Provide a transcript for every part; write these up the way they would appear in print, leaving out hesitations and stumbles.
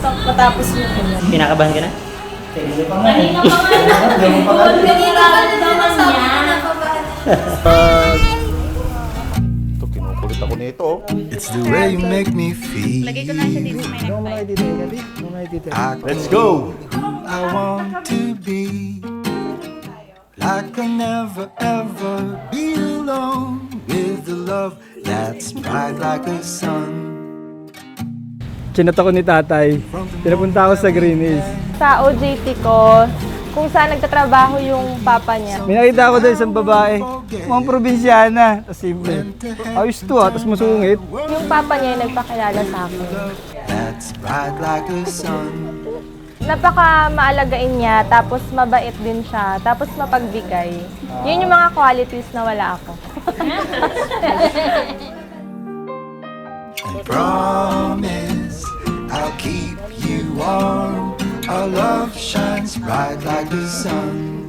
matapos yung ano. Kinakabahan ka na? Kanina pa Ito, kinukulit ako nito. It's the way you make me feel. Lagay ko na siya dito sa may necktie. Let's go! I want to be like I'll never ever be alone with the love that's bright like a sun. Chinat ako ni tatay. Pinapunta ako sa Green Hills. Sa OJT ko, kung saan nagtatrabaho yung papa niya. May nakita ako doon isang babae. Mukhang probinsyana. Tapos simple. Ayos to tapos masungit. Yung papa niya yung nagpakilala sa akin. That's bright like a sun. Napaka maalagain niya, tapos mabait din siya, tapos mapagbigay. Yun yung mga qualities na wala ako. I promise I'll keep you warm. Our love shines bright like the sun.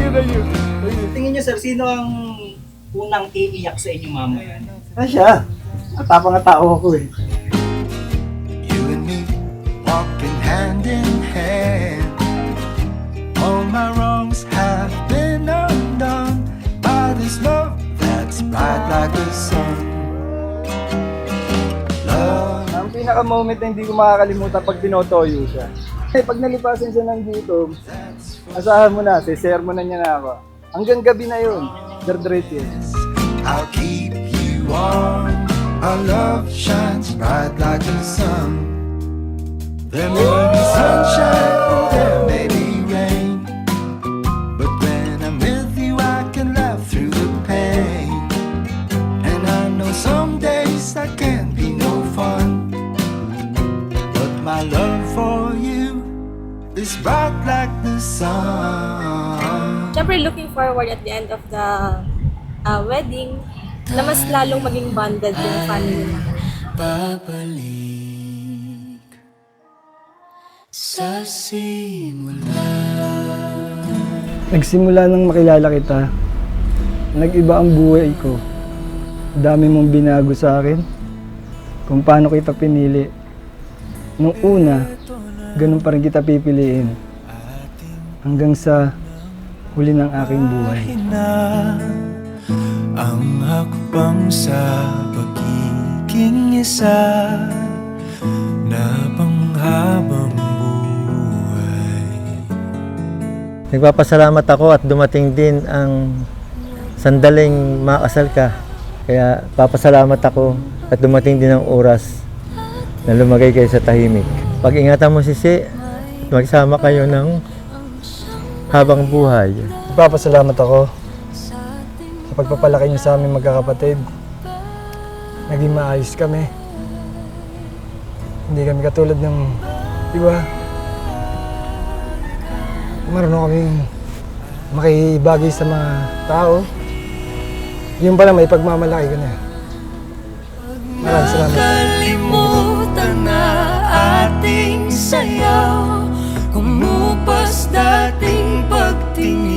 Layo. Tingin niyo sir, sino ang unang iiyak sa inyo mamaya? Siya. Matapang na tao ako eh. You and me walking hand in hand. All my wrongs have been undone by this love that's bright like the sun. Love. Ang pinaka-moment na hindi ko makakalimutan pag tinotoyo siya. Eh, pag nalipasan siya nandito, asahan mo na, share mo na niya na ako. Hanggang gabi na yun, dirt yun. I'll keep you warm. Our love shines bright like the sun. There may be sunshine, there may be rain, but when I'm with you I can laugh through the pain. And I know some days that can be no fun, but my love for you is bright like the sun. Siyempre, looking forward at the end of the wedding na mas lalong maging bonded yung family na. Babalik sa simula. Nagsimula nang makilala kita, nag-iba ang buhay ko. Dami mong binago sa akin, kung paano kita pinili. Nung una, ganun pa rin kita pipiliin. Hanggang sa huli ng aking buhay. Ang hakbang sa pagiging isa na panghabang buhay. Nagpapasalamat ako at dumating din ang sandaling makasal ka. Kaya papasalamat ako at dumating din ang oras na lumagay kayo sa tahimik. Pag-ingatan mo si magsama kayo ng habang buhay. Nagpapasalamat ako sa pagpapalaki niyo sa aming magkakapatid. Naging maayos kami. Hindi kami katulad ng iba. Marunong kaming makibagay sa mga tao. Yun pala, may pagmamalaki ka na. Maraming salamat. Kalimutan na ating sayaw, kumupas dating pagtingin.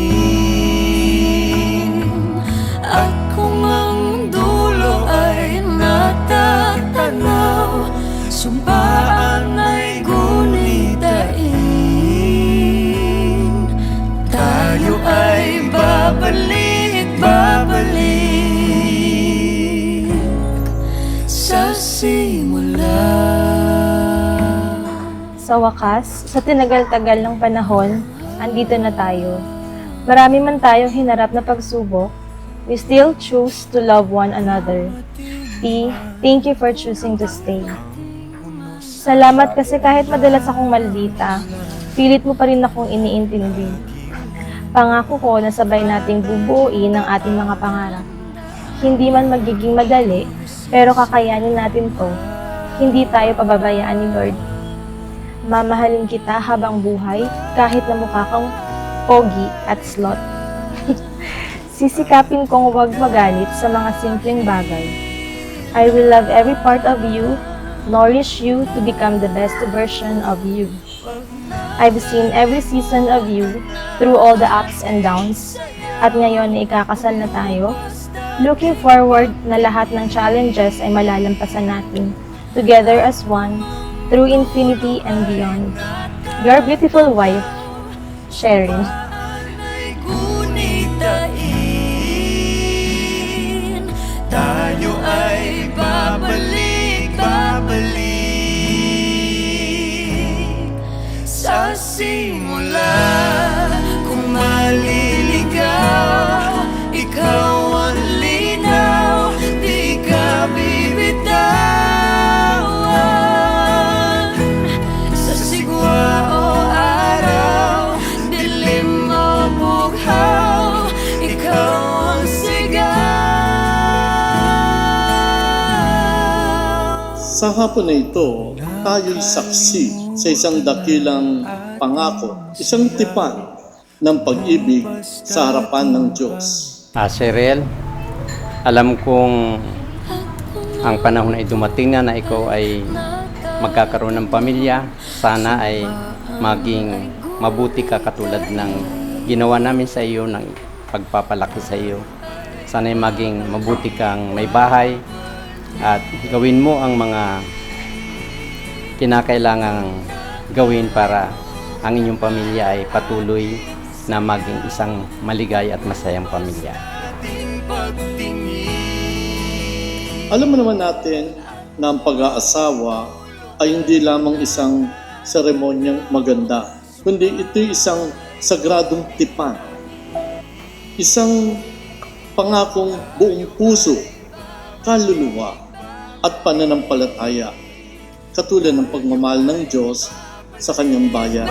At kung ang dulo ay natatanaw, sumpaan ay gunitain. Tayo ay babalik sa simula. Sa wakas, sa tinagal-tagal ng panahon, andito na tayo. Marami man tayong hinarap na pagsubok, we still choose to love one another. P, thank you for choosing to stay. Salamat kasi kahit madalas akong maldita, pilit mo pa rin akong iniintindi. Pangako ko na sabay nating bubuuin ang ating mga pangarap. Hindi man magiging madali, pero kakayanin natin to. Hindi tayo pababayaan ni Lord. Mamahalin kita habang buhay kahit na mukha kang pogi at slot. Sisikapin kong huwag magalit sa mga simpleng bagay. I will love every part of you, nourish you to become the best version of you. I've seen every season of you through all the ups and downs. At ngayon na ikakasal na tayo, Looking forward na lahat ng challenges ay malalampasan natin, together as one, through infinity and beyond. Your beautiful wife, Sharon. Tayo ay babalik sa simula. Kung maliligaw, ikaw ang linaw, di ka bibitawan. Sa sigwa o araw, dilim o bughaw, ikaw ang sigaw. Sa hapon na ito, tayo'y saksi sa isang dakilang pangako, isang tipan ng pag-ibig sa harapan ng Diyos. Cheryl, alam kong ang panahon ay dumating na ikaw ay magkakaroon ng pamilya. Sana ay maging mabuti ka katulad ng ginawa namin sa iyo, ng pagpapalaki sa iyo. Sana ay maging mabuti kang may bahay at gawin mo ang mga kinakailangang gawin para ang inyong pamilya ay patuloy na maging isang maligaya at masayang pamilya. Alam mo naman natin na ang pag-aasawa ay hindi lamang isang seremonyang maganda, kundi ito'y isang sagradong tipan. Isang pangakong buong puso, kaluluwa at pananampalataya, katulad ng pagmamahal ng Diyos sa kanyang bayan.